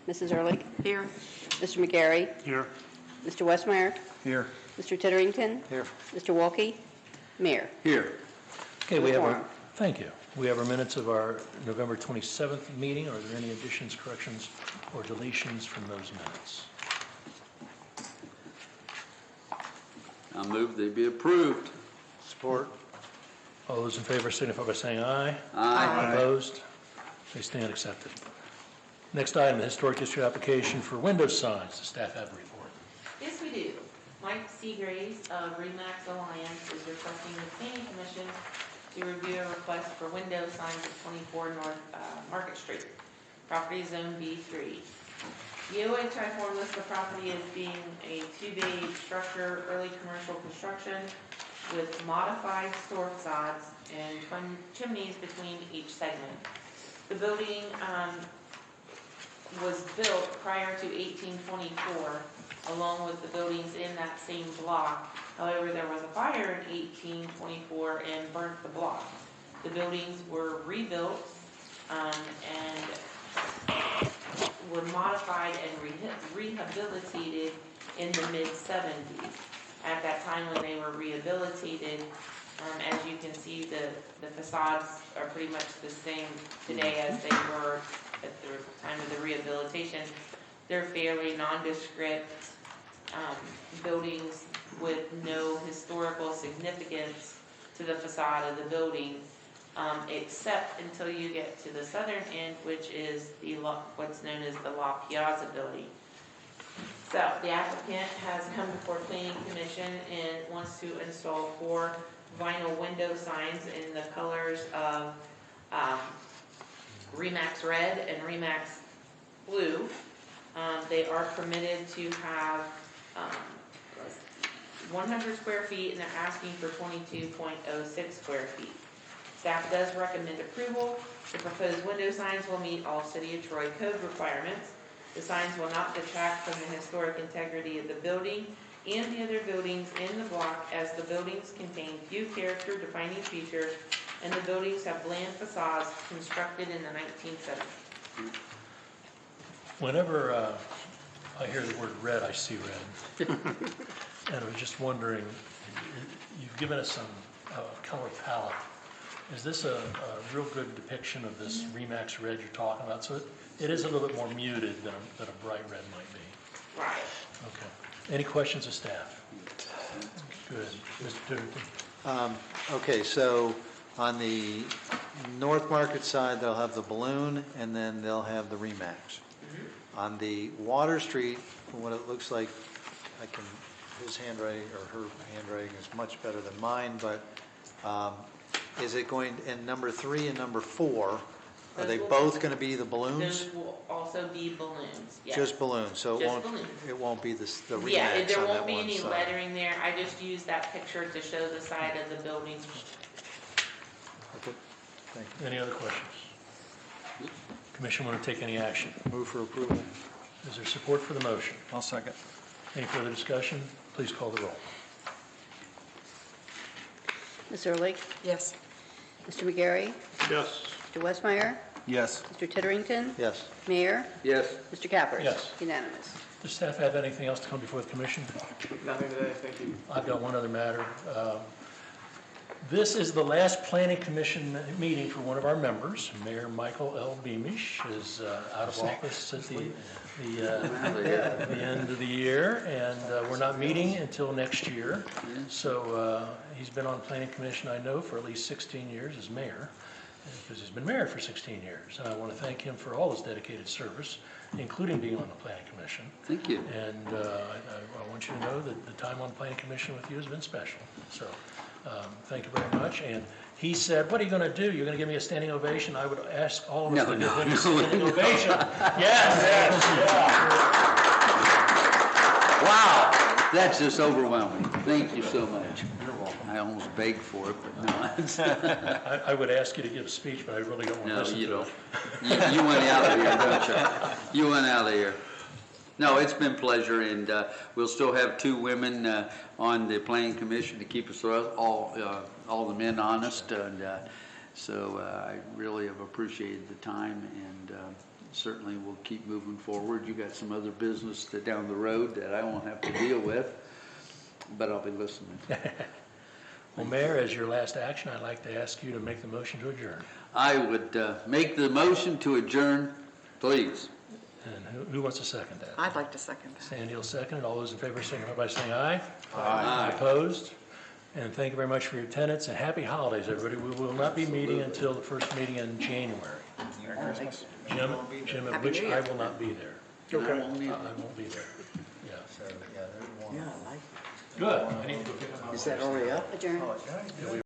Mrs. Ehrlich? Here. Mr. McGarry? Here. Mr. Westmeyer? Here. Mr. Titterington? Here. Mr. Wolke? Mayor? Here. Okay, we have our, Quorum. thank you. We have our minutes of our November 27th meeting. Are there any additions, corrections, or deletions from those minutes? I move they be approved. Support. All those in favor signify by saying aye. Aye. Opposed? They stand accepted. Next item, the Historic District application for window signs. The staff have a report. Yes, we do. Mike Seagraves of Remax Alliance is requesting the Planning Commission to review a request for window signs at 24 North Market Street, property zone B3. The OHI form lists the property as being a two-bay structure, early commercial construction with modified store facades and twin chimneys between each segment. The building was built prior to 1824, along with the buildings in that same block. However, there was a fire in 1824 and burnt the block. The buildings were rebuilt and were modified and rehabilitated in the mid-70s. At that time when they were rehabilitated, as you can see, the facades are pretty much the same today as they were at the time of the rehabilitation. They're fairly nondescript buildings with no historical significance to the facade of the building, except until you get to the southern end, which is the what's known as the La Piazza building. So the applicant has come before Planning Commission and wants to install 4 vinyl window signs in the colors of Remax Red and Remax Blue. They are permitted to have 100 square feet, and they're asking for 22.06 square feet. Staff does recommend approval. The proposed window signs will meet all City of Troy code requirements. The signs will not detract from the historic integrity of the building and the other buildings in the block, as the buildings contain few character-defining features and the buildings have bland facades constructed in the 1970s. Whenever I hear the word red, I see red. And I was just wondering, you've given us some color palette. Is this a real good depiction of this Remax red you're talking about? So it is a little bit more muted than a bright red might be. Right. Okay. Any questions of staff? Good. Mr. Titterington? Okay, so on the North Market side, they'll have the balloon, and then they'll have the Remax. On the Water Street, from what it looks like, his handwriting or her handwriting is much better than mine, but is it going, in number 3 and number 4, are they both going to be the balloons? Those will also be balloons, yes. Just balloons, so Just balloons. it won't be the Remax Yeah, there on won't that be one any side. lettering there. I just used that picture to show the side of the buildings. Okay, thank you. Any other questions? Commission want to take any action? Move for approval. Is there support for the motion? I'll second. Any further discussion? Please call the roll. Ms. Ehrlich? Yes. Mr. McGarry? Yes. Mr. Westmeyer? Yes. Mr. Titterington? Yes. Mayor? Yes. Mr. Cappers? Yes. Unanimous. Does staff have anything else to come before the commission? Nothing today, thank you. I've got one other matter. This is the last planning commission meeting for one of our members. Mayor Michael L. Beamish is out of office at the end of the year, and we're not meeting until next year. So he's been on planning commission, I know, for at least 16 years as mayor, because he's been mayor for 16 years. And I want to thank him for all his dedicated service, including being on the planning commission. Thank you. And I want you to know that the time on planning commission with you has been special. So thank you very much. And he said, what are you going to do? You're going to give me a standing ovation? I would ask all of us to give him a standing ovation. Yes. Wow, that's just overwhelming. Thank you so much. You're welcome. I almost begged for it, but no. I would ask you to give a speech, but I really don't want to No, listen you to don't. it. You went out of here, don't you? You went out of here. No, it's been a pleasure, and we'll still have 2 women on the planning commission to keep us all the men honest, and so I really have appreciated the time, and certainly we'll keep moving forward. You got some other business down the road that I won't have to deal with, but I'll be listening. Well, Mayor, as your last action, I'd like to ask you to make the motion to adjourn. I would make the motion to adjourn, please. And who wants to second that? I'd like to second that. Sandy will second it. All those in favor signify by saying aye. Aye. Opposed? And thank you very much for your attendance, and happy holidays, everybody. We will not be meeting until the first meeting in January. Jim, at which I will not be there. Okay. I won't be there. Yeah. Yeah, I like Good. I need to go pick up my it. Is that already up? Adjourn.